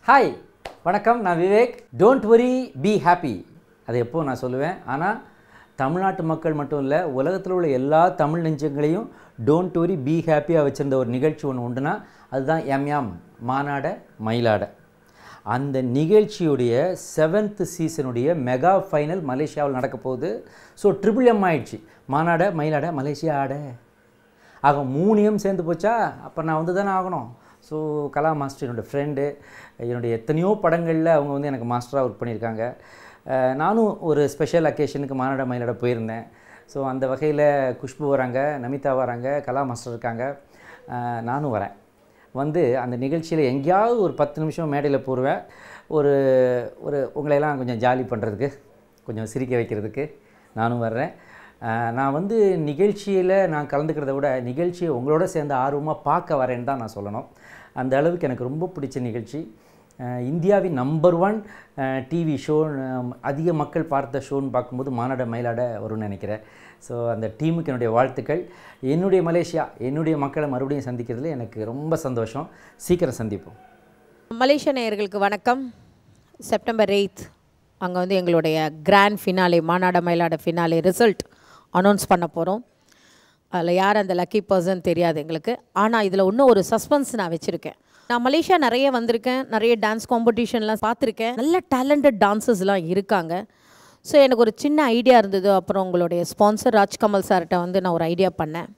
Hi வணக்கம், நான் Vivek. Don't worry, be happy. அது எப்போ நான் சொல்லுவேன். ஆனால் தமிழ்நாட்டு மக்கள் மட்டும் இல்லை, உலகத்தில் உள்ள எல்லா தமிழ் நெஞ்சங்களையும் டோன்ட் வரி, பி ஹாப்பியாக வச்சுருந்த ஒரு நிகழ்ச்சி ஒன்று உண்டுனா அதுதான் எம்எம் மானாட மயிலாட. அந்த நிகழ்ச்சியுடைய 7th சீசனுடைய மெகா ஃபைனல் மலேசியாவில் நடக்க போகுது. ஸோ ட்ரிபிள் எம் ஆயிடுச்சு. மானாட மயிலாட மலேசியா ஆட. ஆக 3M சேர்ந்து போச்சா, அப்போ நான் வந்து தானே ஆகணும். ஸோ கலா மாஸ்டர் என்னோடய ஃப்ரெண்டு, என்னுடைய எத்தனையோ படங்களில் அவங்க வந்து எனக்கு மாஸ்டராக ஒர்க் பண்ணியிருக்காங்க. நானும் ஒரு ஸ்பெஷல் அக்கேஷனுக்கு மானாட மயிலாட போயிருந்தேன். ஸோ அந்த வகையில் குஷ்பு வராங்க, நமிதா வராங்க, கலா மாஸ்டர் இருக்காங்க, நானும் வரேன். வந்து அந்த நிகழ்ச்சியில் எங்கேயாவது ஒரு 10 நிமிஷம் மேடையில் போடுவேன். ஒரு ஒரு உங்களையெல்லாம் கொஞ்சம் ஜாலி பண்ணுறதுக்கு, கொஞ்சம் சிரிக்க வைக்கிறதுக்கு நானும் வர்றேன். நான் வந்து நிகழ்ச்சியில் நான் கலந்துக்கிறத விட நிகழ்ச்சியை உங்களோட சேர்ந்து ஆர்வமாக பார்க்க வரேன்னு தான் நான் சொல்லணும். அந்த அளவுக்கு எனக்கு ரொம்ப பிடிச்ச நிகழ்ச்சி. இந்தியாவின் நம்பர் 1 டிவி ஷோ, அதிக மக்கள் பார்த்த ஷோன்னு பார்க்கும்போது மானாட மயிலாட வரும்னு நினைக்கிறேன். ஸோ அந்த டீமுக்கு என்னுடைய வாழ்த்துக்கள். என்னுடைய மலேசியா, என்னுடைய மக்களை மறுபடியும் சந்திக்கிறதுல எனக்கு ரொம்ப சந்தோஷம். சீக்கிரம் சந்திப்போம். மலேசிய நேயர்களுக்கு வணக்கம். செப்டம்பர் 8 அங்கே வந்து எங்களுடைய grand finale, Maanada Mayilada finale result announce பண்ண போகிறோம். அதில் யார் அந்த லக்கி பர்சன் தெரியாது எங்களுக்கு. ஆனால் இதில் இன்னும் ஒரு சஸ்பென்ஸ் நான் வச்சுருக்கேன். நான் மலேசியா நிறைய வந்திருக்கேன், நிறைய டான்ஸ் காம்படிஷன்லாம் பார்த்துருக்கேன். நல்ல டேலண்டட் டான்ஸர்ஸ்லாம் இருக்காங்க. ஸோ எனக்கு ஒரு சின்ன ஐடியா இருந்தது. அப்புறம் உங்களுடைய ஸ்பான்சர் ராஜ்கமல் சார்கிட்ட வந்து நான் ஒரு ஐடியா பண்ணேன்.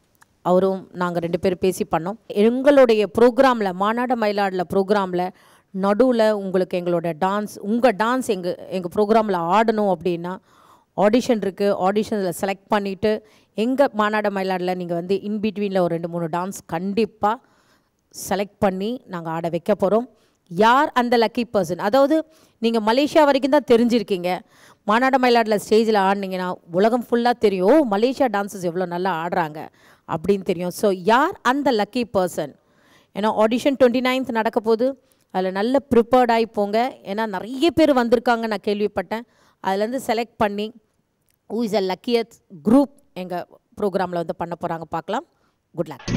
அவரும் நாங்கள் 2 பேரும் பேசி பண்ணோம். எங்களுடைய ப்ரோக்ராமில், மானாட மயிலாடில் ப்ரோக்ராமில் நடுவில் உங்களுக்கு எங்களோட டான்ஸ், உங்கள் டான்ஸ் எங்கள் ப்ரோக்ராமில் ஆடணும் அப்படின்னா ஆடிஷன் இருக்குது. ஆடிஷனில் செலக்ட் பண்ணிவிட்டு எங்கள் மானாட மயிலாடில் நீங்கள் வந்து இன்பிட்வீனில் ஒரு 2-3 டான்ஸ் கண்டிப்பாக செலக்ட் பண்ணி நாங்கள் ஆட வைக்க போகிறோம். யார் அந்த லக்கி பர்சன்? அதாவது நீங்கள் மலேசியா வரைக்கும் தான் தெரிஞ்சிருக்கீங்க. மானாட மயிலாடில் ஸ்டேஜில் ஆடினீங்கன்னா உலகம் ஃபுல்லாக தெரியும், மலேசியா டான்ஸஸ் எவ்வளோ நல்லா ஆடுறாங்க அப்படின்னு தெரியும். ஸோ யார் அந்த லக்கி பர்சன்? ஏன்னா ஆடிஷன் 29th நடக்க போகுது. அதில் நல்ல ப்ரிப்பேர்டாகி போங்க. ஏன்னா நிறைய பேர் வந்திருக்காங்க நான் கேள்விப்பட்டேன். அதுலேருந்து செலக்ட் பண்ணி who is a luckiest group எங்கள் ப்ரோக்ராமில் வந்து பண்ண போகிறாங்க. பார்க்கலாம். Good luck.